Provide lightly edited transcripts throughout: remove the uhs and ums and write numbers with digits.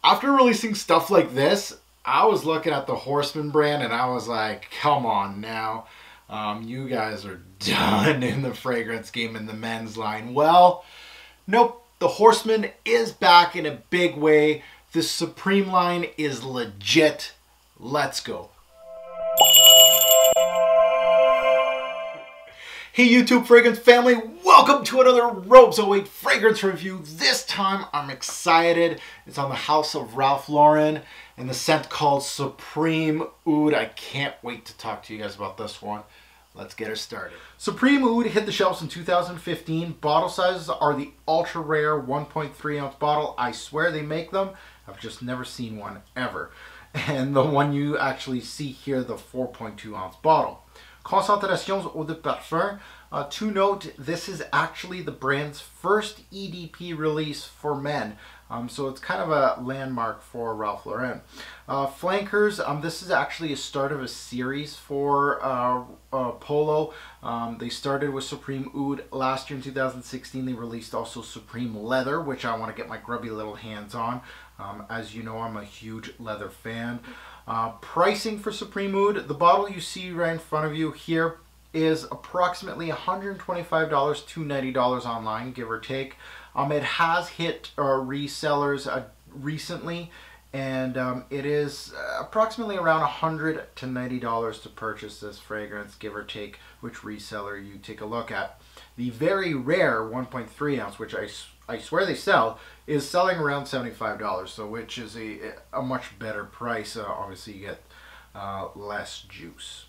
after releasing stuff like this, I was looking at the Horseman brand and I was like, come on now. You guys are done in the fragrance game in the men's line. Well, nope. The Horseman is back in a big way. The Supreme line is legit. Let's go. Hey YouTube fragrance family, welcome to another Robes 08 fragrance review. This time I'm excited. It's on the house of Ralph Lauren and the scent called Supreme Oud. I can't wait to talk to you guys about this one. Let's get it started. Supreme Oud hit the shelves in 2015. Bottle sizes are the ultra rare 1.3 ounce bottle. I swear they make them. I've just never seen one ever. And the one you actually see here, the 4.2 ounce bottle. Concentrations eau de parfum. To note, this is actually the brand's first EDP release for men. So it's kind of a landmark for Ralph Lauren. Flankers, this is actually a start of a series for Polo. They started with Supreme Oud last year in 2016. They released also Supreme Leather, which I want to get my grubby little hands on. As you know, I'm a huge leather fan. Pricing for Supreme Oud, the bottle you see right in front of you here is approximately $125 to $90 online, give or take. It has hit resellers recently, and it is approximately around $100 to $90 to purchase this fragrance, give or take which reseller you take a look at. The very rare 1.3 ounce, which I swear they sell, is selling around $75, so which is a much better price. Obviously you get less juice.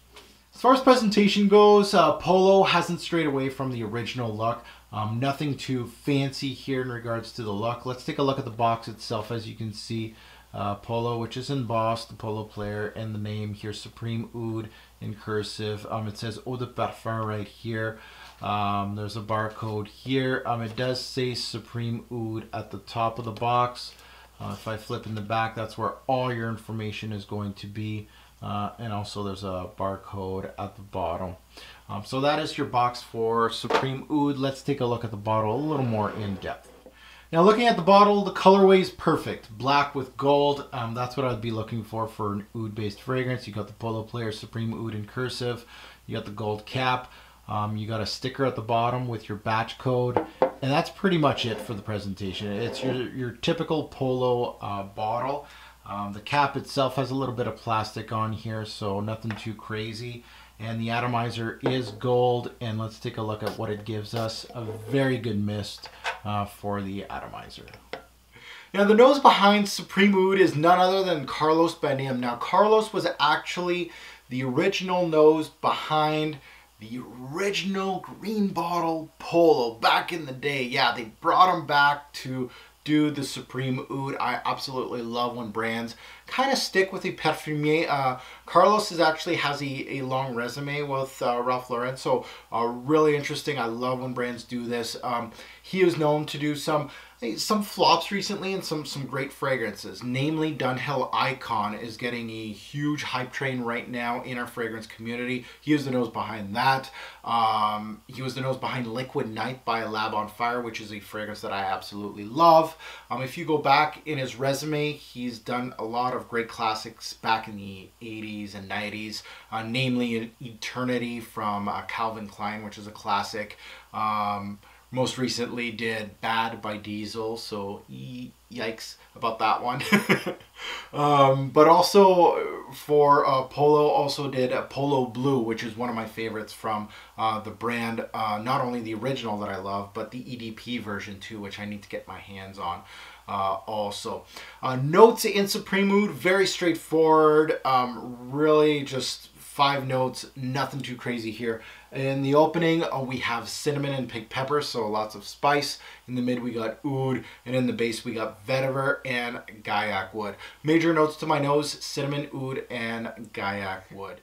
As far as presentation goes, Polo hasn't strayed away from the original look. Nothing too fancy here in regards to the look. Let's take a look at the box itself. As you can see, Polo, which is embossed, the Polo player, and the name here, Supreme Oud in cursive. It says Eau de Parfum right here. There's a barcode here. It does say Supreme Oud at the top of the box. If I flip in the back, that's where all your information is going to be. And also there's a barcode at the bottom. So that is your box for Supreme Oud. Let's take a look at the bottle a little more in depth. Now looking at the bottle, the colorway is perfect. Black with gold, that's what I'd be looking for an oud based fragrance. You got the Polo player Supreme Oud in cursive. You got the gold cap. You got a sticker at the bottom with your batch code. And that's pretty much it for the presentation. It's your typical Polo bottle. The cap itself has a little bit of plastic on here, so nothing too crazy. And the atomizer is gold, and let's take a look at what it gives us. A very good mist for the atomizer. Now the nose behind Supreme Oud is none other than Carlos Banim. Now Carlos was actually the original nose behind the original green bottle Polo back in the day. Yeah, they brought him back to do the Supreme Oud. I absolutely love when brands kind of stick with the parfumier. Carlos has a long resume with Ralph Lauren, so really interesting. I love when brands do this. He is known to do some flops recently and some great fragrances. Namely, Dunhill Icon is getting a huge hype train right now in our fragrance community. He is the nose behind that. He was the nose behind Liquid Night by Lab on Fire, which is a fragrance that I absolutely love. If you go back in his resume, he's done a lot of great classics back in the 80s and 90s, namely Eternity from Calvin Klein, which is a classic. Most recently did Bad by Diesel, so yikes about that one. But also for Polo, also did Polo Blue, which is one of my favorites from the brand. Not only the original that I love, but the EDP version too, which I need to get my hands on. Also, notes in Supreme Oud, very straightforward. Really just 5 notes, nothing too crazy here. In the opening, we have cinnamon and pink pepper, so lots of spice. In the mid, we got oud, and in the base, we got vetiver and gaiac wood. Major notes to my nose, cinnamon, oud, and gaiac wood.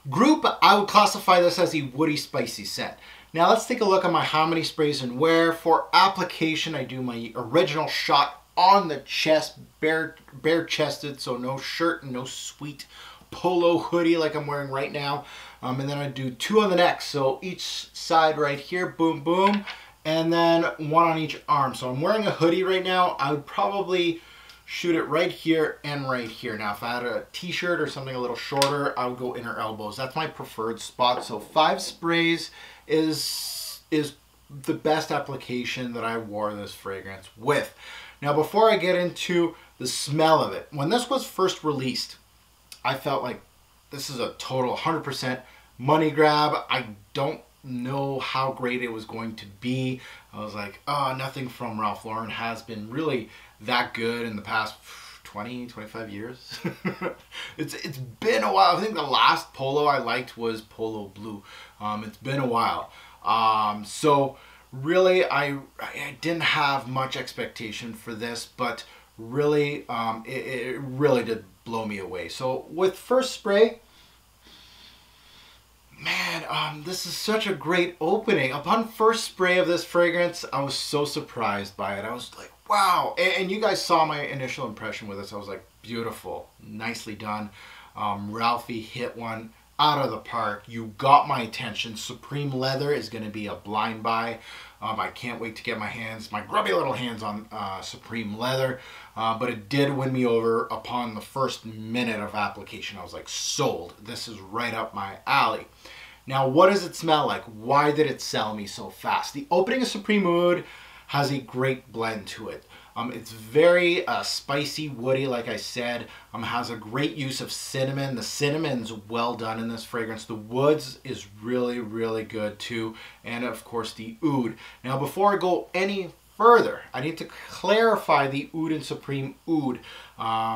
Group, I would classify this as a woody, spicy scent. Now let's take a look at my how many sprays and where. For application, I do my original shot on the chest, bare chested, so no shirt and no sweet Polo hoodie like I'm wearing right now. And then I do 2 on the neck, so each side right here, boom, boom, and then 1 on each arm. So I'm wearing a hoodie right now. I would probably shoot it right here and right here. Now, if I had a t-shirt or something a little shorter, I would go inner elbows. That's my preferred spot. So 5 sprays is the best application that I wore this fragrance with. Now, before I get into the smell of it, when this was first released, I felt like this is a total 100% money grab. I don't know how great it was going to be. I was like, oh, nothing from Ralph Lauren has been really that good in the past 20, 25 years. It's been a while. I think the last Polo I liked was Polo Blue. It's been a while. So really, I didn't have much expectation for this, but really, it really did blow me away. So with first spray, man, this is such a great opening. Upon first spray of this fragrance, I was so surprised by it. I was like, wow. And you guys saw my initial impression with this. I was like, beautiful, nicely done. Ralphie hit one out of the park. You got my attention. Supreme Leather is going to be a blind buy. I can't wait to get my grubby little hands on Supreme Leather. But it did win me over upon the first minute of application. I was like, sold. This is right up my alley. Now, what does it smell like? Why did it sell me so fast? The opening of Supreme Oud has a great blend to it. It's very spicy, woody, like I said. Has a great use of cinnamon. The cinnamon's well done in this fragrance. The woods is really, really good too. And of course the oud. Now before I go any further, I need to clarify the oud and Supreme Oud.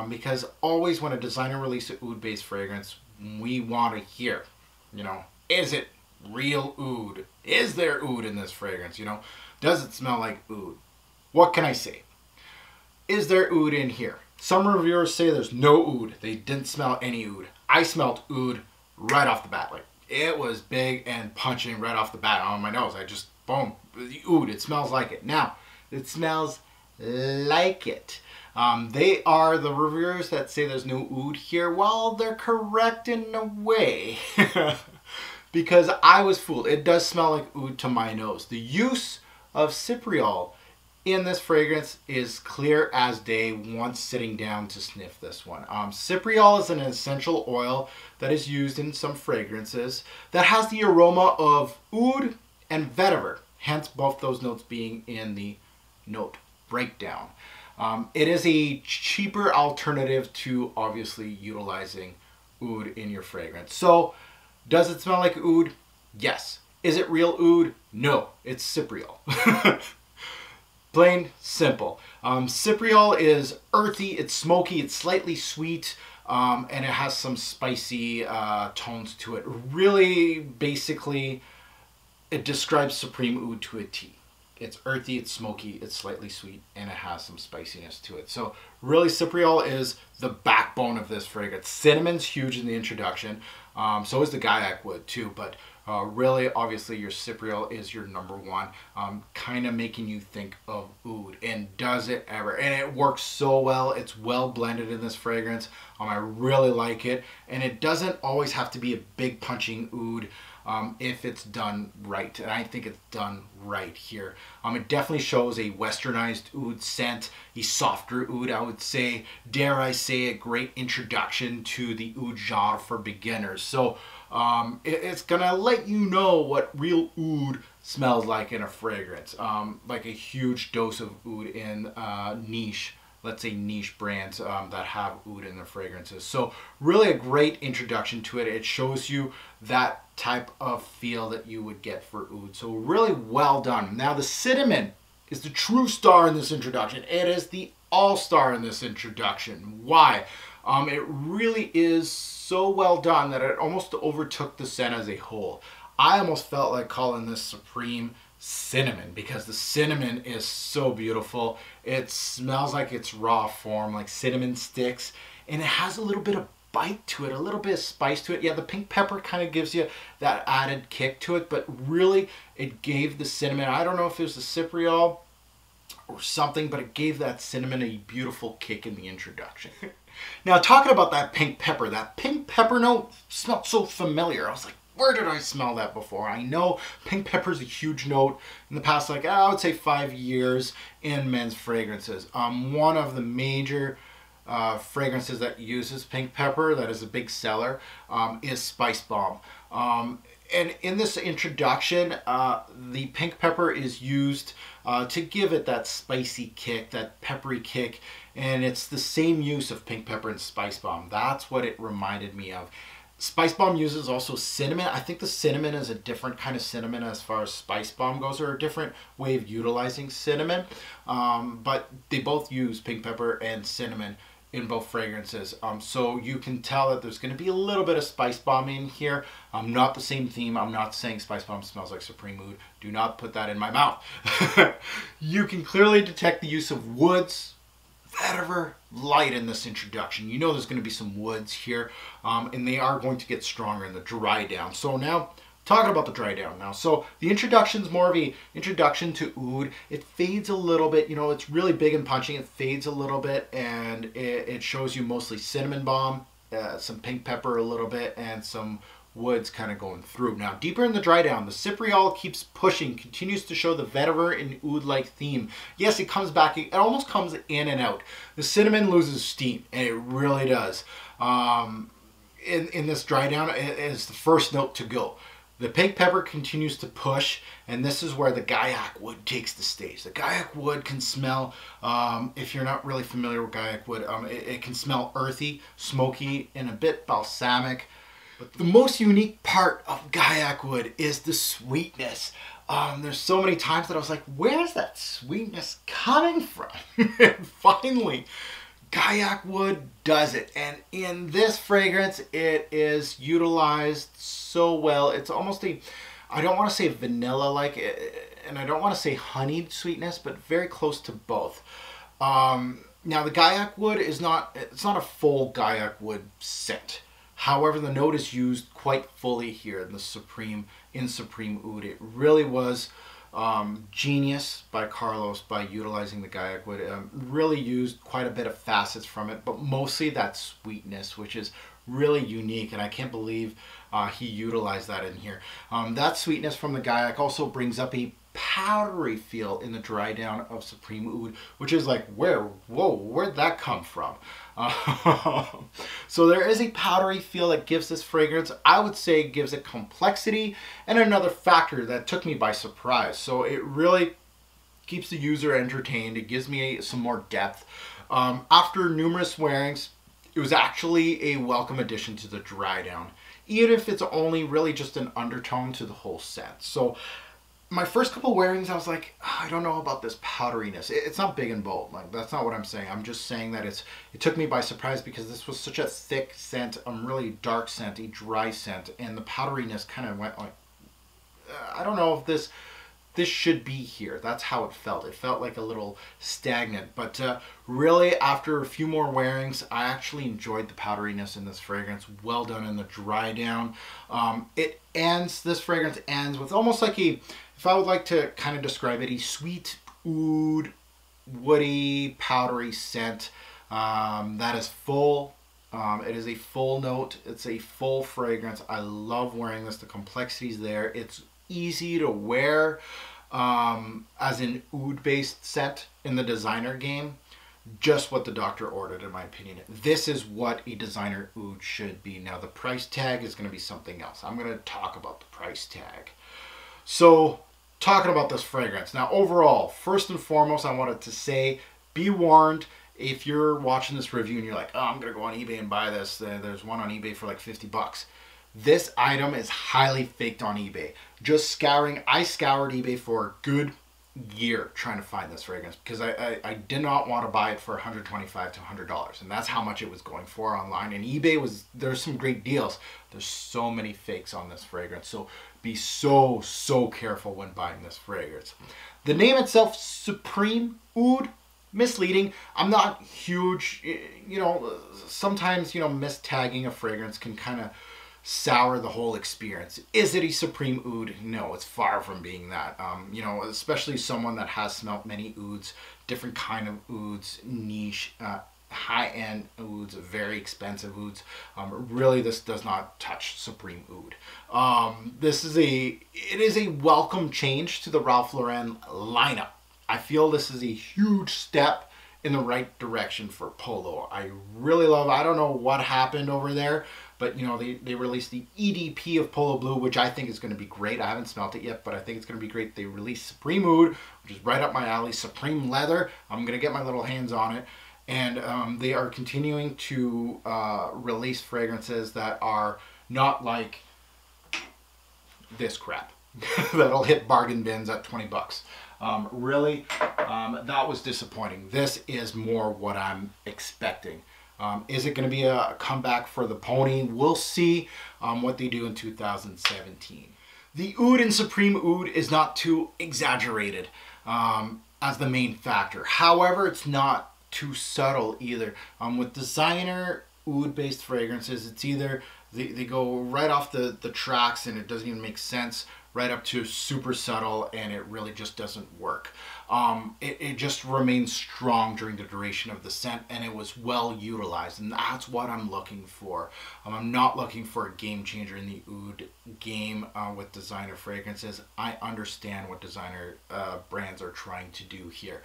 Because always when a designer releases an oud-based fragrance, we want to hear, you know, is it real oud? Is there oud in this fragrance? You know, does it smell like oud? What can I say? Is there oud in here? Some reviewers say there's no oud. They didn't smell any oud. I smelled oud right off the bat. Like, it was big and punching right off the bat on my nose. I just, boom, the oud. It smells like it. Now, it smells like it. They are the reviewers that say there's no oud here. Well, they're correct in a way. Because I was fooled. It does smell like oud to my nose. The use of Cypriol in this fragrance is clear as day once sitting down to sniff this one. Cypriol is an essential oil that is used in some fragrances that has the aroma of oud and vetiver, hence both those notes being in the note breakdown. It is a cheaper alternative to obviously utilizing oud in your fragrance. So, does it smell like oud? Yes. Is it real oud? No, it's Cypriol. Plain simple. Cypriol is earthy, it's smoky, it's slightly sweet, and it has some spicy tones to it. Really, basically, it describes Supreme Oud to a T. It's earthy, it's smoky, it's slightly sweet, and it has some spiciness to it. So really, Cypriol is the backbone of this fragrance. Cinnamon's huge in the introduction. So is the Gaiac wood too, but really, obviously, your Cypriol is your number one, kind of making you think of oud. And does it ever? And it works so well. It's well blended in this fragrance. I really like it. And it doesn't always have to be a big punching oud if it's done right. And I think it's done right here. It definitely shows a westernized oud scent, a softer oud, I would say. Dare I say, a great introduction to the oud genre for beginners. So it's gonna let you know what real oud smells like in a fragrance. Like a huge dose of oud in niche, let's say niche brands that have oud in their fragrances. So really a great introduction to it. It shows you that type of feel that you would get for oud. So really well done. Now the cinnamon is the true star in this introduction. It is the all-star in this introduction. Why? It really is so well done that it almost overtook the scent as a whole. I almost felt like calling this Supreme Cinnamon because the cinnamon is so beautiful. It smells like it's raw form, like cinnamon sticks, and it has a little bit of bite to it, a little bit of spice to it. Yeah, the pink pepper kind of gives you that added kick to it, but really it gave the cinnamon, I don't know if it was the Cypriol or something, but it gave that cinnamon a beautiful kick in the introduction. Now, talking about that pink pepper note smelled so familiar. I was like, where did I smell that before? I know pink pepper is a huge note in the past, like I would say 5 years in men's fragrances. One of the major fragrances that uses pink pepper, that is a big seller, is Spice Bomb. And in this introduction, the pink pepper is used to give it that spicy kick, that peppery kick, and it's the same use of pink pepper and Spice Bomb. That's what it reminded me of. Spice Bomb uses also cinnamon. I think the cinnamon is a different kind of cinnamon as far as Spice Bomb goes, or a different way of utilizing cinnamon. But they both use pink pepper and cinnamon in both fragrances. So you can tell that there's going to be a little bit of Spice Bomb in here. Not the same theme. I'm not saying Spice Bomb smells like Supreme Oud. Do not put that in my mouth. You can clearly detect the use of woods, vetiver, light in this introduction. You know there's going to be some woods here, and they are going to get stronger in the dry down. So now, talking about the dry down now. So the introduction is more of a introduction to oud. It fades a little bit. You know, it's really big and punching. It fades a little bit, and it shows you mostly cinnamon bomb, some pink pepper a little bit, and some woods kind of going through. Now, deeper in the dry down, the Cypriol keeps pushing, continues to show the vetiver and oud-like theme. Yes, it comes back, it almost comes in and out. The cinnamon loses steam, and it really does. In this dry down, it is the first note to go. The pink pepper continues to push, and this is where the Gaiac wood takes the stage. The Gaiac wood can smell, if you're not really familiar with Gaiac wood, it can smell earthy, smoky, and a bit balsamic. But the most unique part of Gaiac wood is the sweetness. There's so many times that I was like, where's that sweetness coming from? And finally, Gaiac wood does it. And in this fragrance, it is utilized so well. It's almost a, I don't want to say vanilla-like, and I don't want to say honeyed sweetness, but very close to both. Now, the Gaiac wood is not, it's not a full Gaiac wood scent. However, the note is used quite fully here in the Supreme Oud. It really was genius by Carlos by utilizing the Gaiac wood. Really used quite a bit of facets from it, but mostly that sweetness, which is really unique, and I can't believe he utilized that in here. That sweetness from the Gaiac also brings up a powdery feel in the dry down of Supreme Oud, which is like, where'd that come from? So there is a powdery feel that gives this fragrance, I would say, gives it complexity and another factor that took me by surprise. So it really keeps the user entertained. It gives me some more depth. After numerous wearings, it was actually a welcome addition to the dry down, even if it's only really just an undertone to the whole set. So my first couple wearings, I was like, oh, I don't know about this powderiness. It's not big and bold. Like, that's not what I'm saying. I'm just saying that it took me by surprise because this was such a thick scent, really dark scent, a dry scent, and the powderiness kind of went like, I don't know if this should be here. That's how it felt. It felt like a little stagnant. But really, after a few more wearings, I actually enjoyed the powderiness in this fragrance. Well done in the dry down. This fragrance ends with almost like a, if I would like to kind of describe it, a sweet oud, woody, powdery scent that is full. It is a full note. It's a full fragrance. I love wearing this. The complexity's there. It's easy to wear as an oud-based scent in the designer game. Just what the doctor ordered, in my opinion. This is what a designer oud should be. Now, the price tag is going to be something else. I'm going to talk about the price tag. So, talking about this fragrance. Now, overall, first and foremost, I wanted to say, be warned, if you're watching this review and you're like, oh, I'm going to go on eBay and buy this. There's one on eBay for like 50 bucks. This item is highly faked on eBay. Just scouring, I scoured eBay for a good year trying to find this fragrance because I did not want to buy it for $125 to $100, and that's how much it was going for online. And eBay there's some great deals. There's so many fakes on this fragrance, so be so careful when buying this fragrance. The name itself, Supreme Oud, misleading. I'm not huge, you know, sometimes, you know, mistagging a fragrance can kind of sour the whole experience. Is it a Supreme Oud? No, it's far from being that. You know, especially someone that has smelt many ouds, different kind of ouds, niche, high-end ouds, very expensive ouds. Really, this does not touch Supreme Oud. It is a welcome change to the Ralph Lauren lineup. I feel this is a huge step in the right direction for Polo. I really love, I don't know what happened over there, but you know, they released the EDP of Polo Blue, which I think is going to be great. I haven't smelt it yet, but I think it's going to be great. They released Supreme Oud, which is right up my alley. Supreme Leather, I'm going to get my little hands on it. And they are continuing to release fragrances that are not like this crap that'll hit bargain bins at 20 bucks. Really, that was disappointing. This is more what I'm expecting. Is it going to be a comeback for the pony? We'll see what they do in 2017. The oud in Supreme Oud is not too exaggerated as the main factor. However, it's not too subtle either. With designer oud-based fragrances, it's either they go right off the tracks and it doesn't even make sense, right up to super subtle and it really just doesn't work. It just remains strong during the duration of the scent, and it was well utilized, and that's what I'm looking for. I'm not looking for a game changer in the oud game with designer fragrances. I understand what designer brands are trying to do here.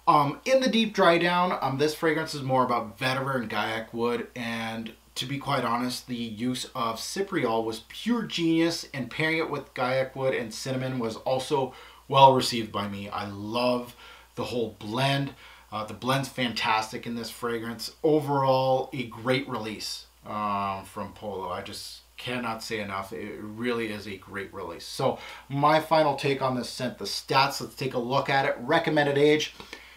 In the deep dry down, this fragrance is more about vetiver and Gaiac wood, and to be quite honest, the use of Cypriol was pure genius, and pairing it with Gaiac wood and cinnamon was also well received by me. I love the whole blend. The blend's fantastic in this fragrance. Overall, a great release from Polo. I just cannot say enough. It really is a great release. So my final take on this scent, the stats, let's take a look at it. Recommended age.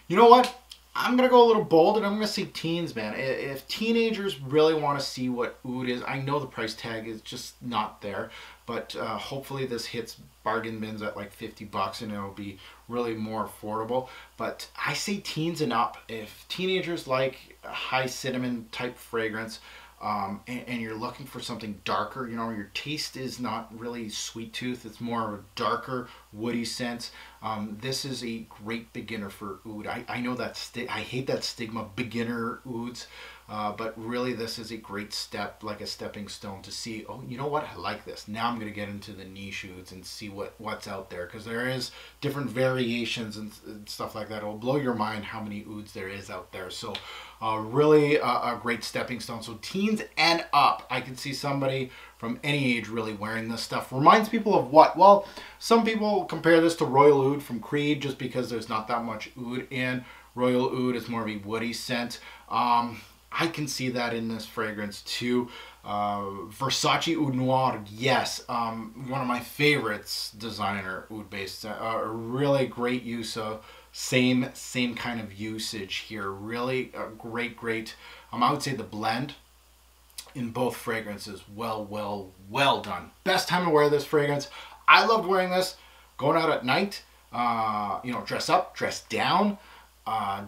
You know what? I'm going to go a little bold and I'm going to say teens, man. If teenagers really want to see what oud is, I know the price tag is just not there, but hopefully this hits bargain bins at like 50 bucks and it'll be really more affordable. But I say teens and up. If teenagers like a high cinnamon type fragrance, and you're looking for something darker, you know, your taste is not really sweet tooth, it's more of a darker woody scent. This is a great beginner for oud. I know that I hate that stigma, beginner ouds, but really this is a great step, like a stepping stone to see, oh, you know what, I like this. Now I'm going to get into the niche ouds and see what's out there, because there is different variations and stuff like that. It'll blow your mind how many ouds there is out there. So really a great stepping stone. So teens and up, I can see somebody from any age really wearing this stuff. Reminds people of what? Well, some people compare this to Royal Oud from Creed just because there's not that much oud in. Royal Oud is more of a woody scent. I can see that in this fragrance too. Versace Oud Noir, yes. One of my favorites, designer oud based. A really great use of same kind of usage here. Really a great. I would say the blend in both fragrances, well done. Best time to wear this fragrance. I loved wearing this going out at night. You know, dress up, dress down.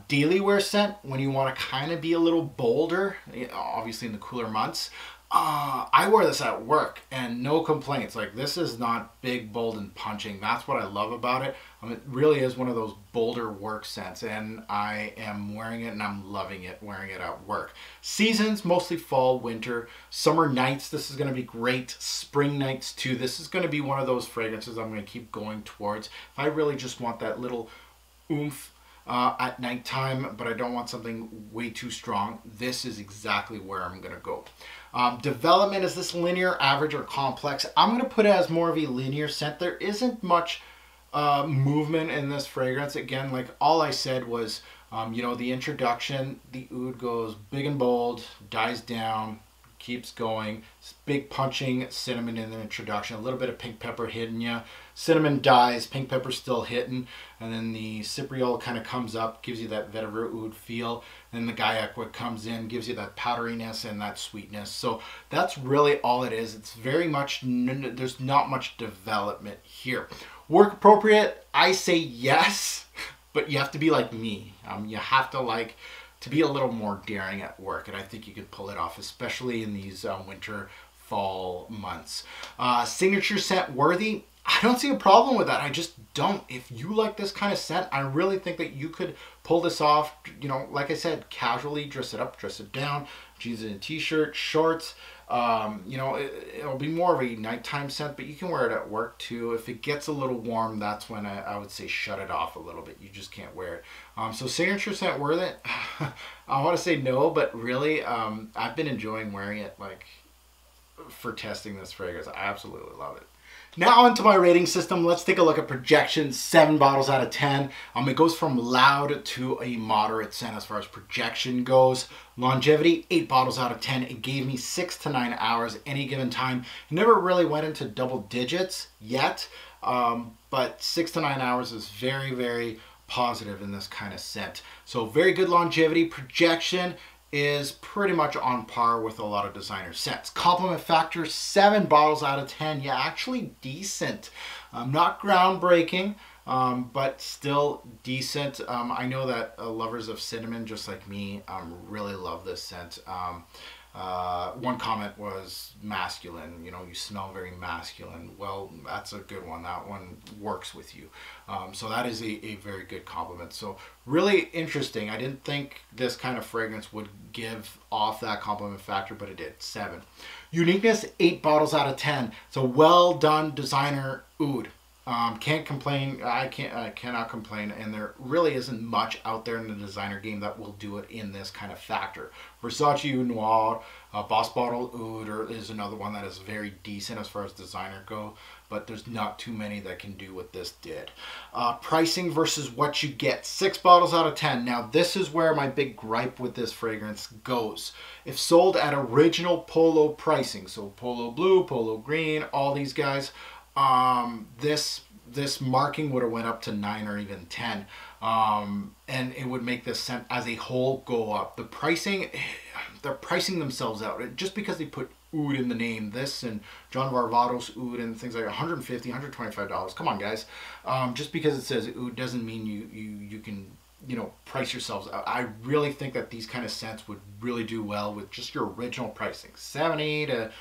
Daily wear scent when you want to kind of be a little bolder, obviously in the cooler months. I wear this at work and no complaints. Like, this is not big, bold, and punching. That's what I love about it. It really is one of those bolder work scents, and I am wearing it and I'm loving it, wearing it at work. Seasons, mostly fall, winter. Summer nights, this is going to be great. Spring nights too. This is going to be one of those fragrances I'm going to keep going towards. If I really just want that little oomph at nighttime, but I don't want something way too strong, this is exactly where I'm going to go. Development, is this linear, average, or complex? I'm going to put it as more of a linear scent. There isn't much movement in this fragrance. Again, like all I said was, you know, the introduction, the oud goes big and bold, dies down, keeps going. It's big punching cinnamon in the introduction, a little bit of pink pepper hitting you. Cinnamon dies, pink pepper still hitting, and then the Cypriol kind of comes up, gives you that vetiver oud feel. Then the Gaiac wood comes in, gives you that powderiness and that sweetness. So that's really all it is. It's very much, there's not much development here. Work appropriate, I say yes, but you have to be like me. You have to like to be a little more daring at work, and I think you could pull it off, especially in these winter, fall months. Signature scent worthy, I don't see a problem with that. I just don't. If you like this kind of scent, I really think that you could pull this off, you know, like I said, casually, dress it up, dress it down, jeans and a t-shirt, shorts. You know, it'll be more of a nighttime scent, but you can wear it at work too. If it gets a little warm, that's when I would say shut it off a little bit. You just can't wear it. So signature scent worth it? I want to say no, but really, I've been enjoying wearing it like for testing this fragrance. I absolutely love it. Now onto my rating system. Let's take a look at projection. 7 bottles out of 10. It goes from loud to a moderate scent as far as projection goes. Longevity, 8 bottles out of 10. It gave me 6 to 9 hours any given time. It never really went into double digits yet, but 6 to 9 hours is very, very positive in this kind of scent. So very good longevity. Projection is pretty much on par with a lot of designer scents. Compliment factor, 7 bottles out of 10. Yeah, actually decent. Not groundbreaking, but still decent. I know that lovers of cinnamon, just like me, really love this scent. One comment was masculine. You know, you smell very masculine. Well, that's a good one. That one works with you. So that is a very good compliment. So really interesting. I didn't think this kind of fragrance would give off that compliment factor, but it did. 7. Uniqueness, 8 bottles out of 10. So well done designer oud. Can't complain. I cannot complain, and there really isn't much out there in the designer game that will do it in this kind of factor. Versace Oud Noir, Boss Bottle Oud is another one that is very decent as far as designer go, but there's not too many that can do what this did. Pricing versus what you get. 6 bottles out of 10. Now this is where my big gripe with this fragrance goes. If sold at original Polo pricing, so Polo Blue, Polo Green, all these guys, this marking would have went up to 9 or even 10, and it would make this scent as a whole go up. The pricing, they're pricing themselves out just because they put oud in the name. This and John Varvatos oud and things like $150, $125. Come on, guys. Just because it says oud doesn't mean you can, you know, price yourselves out. I really think that these kind of scents would really do well with just your original pricing, 70 to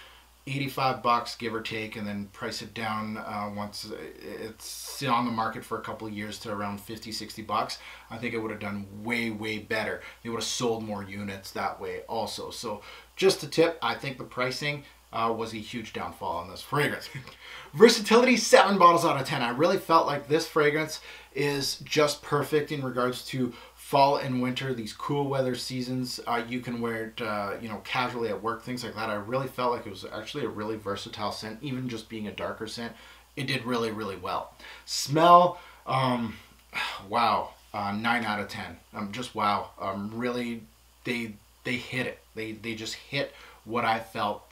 $85, give or take, and then price it down once it's on the market for a couple of years to around 50, 60 bucks. I think it would have done way, way better. They would have sold more units that way also. So just a tip, I think the pricing was a huge downfall on this fragrance. Versatility, 7 bottles out of 10. I really felt like this fragrance is just perfect in regards to fall and winter, these cool weather seasons. You can wear it, you know, casually at work, things like that. I really felt like it was actually a really versatile scent, even just being a darker scent. It did really, really well. Smell, wow, 9 out of 10. Just wow. Really, they hit it. They just hit what I felt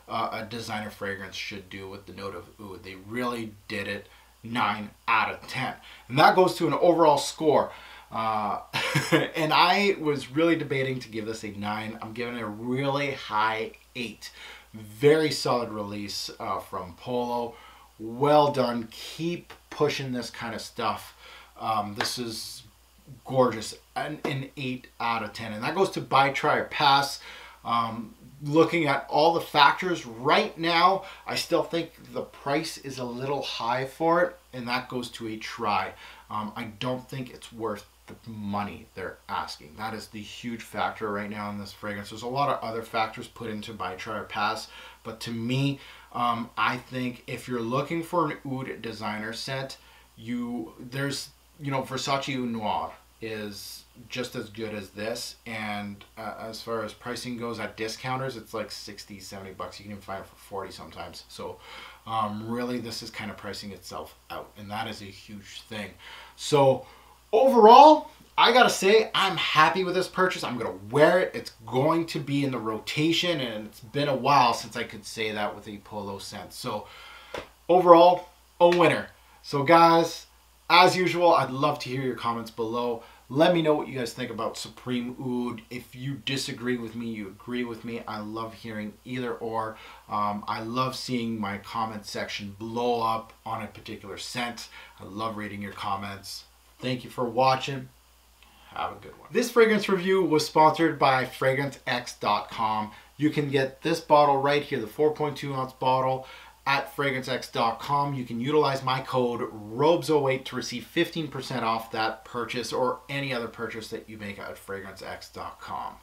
a designer fragrance should do with the note of oud. They really did it. 9 out of 10. And that goes to an overall score. And I was really debating to give this a 9. I'm giving it a really high 8. Very solid release from Polo. Well done. Keep pushing this kind of stuff. This is gorgeous. An 8 out of 10. And that goes to buy, try, or pass. Looking at all the factors right now, I still think the price is a little high for it, and that goes to a try. I don't think it's worth the money they're asking. That is the huge factor right now in this fragrance. There's a lot of other factors put into buy, try, or pass, but to me, I think if you're looking for an oud designer scent, there's, you know, Versace Oud Noir is just as good as this, and as far as pricing goes at discounters, it's like 60, 70 bucks. You can even find it for 40 sometimes. So really this is kind of pricing itself out, and that is a huge thing. So overall, I gotta say I'm happy with this purchase. I'm gonna wear it. It's going to be in the rotation, and it's been a while since I could say that with a Polo scent. So overall, a winner. So guys, as usual, I'd love to hear your comments below. Let me know what you guys think about Supreme Oud. If you disagree with me, you agree with me, I love hearing either or. I love seeing my comment section blow up on a particular scent. I love reading your comments. Thank you for watching. Have a good one. This fragrance review was sponsored by FragranceX.com. You can get this bottle right here, the 4.2 ounce bottle, at fragrancex.com. You can utilize my code ROBES08 to receive 15% off that purchase or any other purchase that you make at fragrancex.com.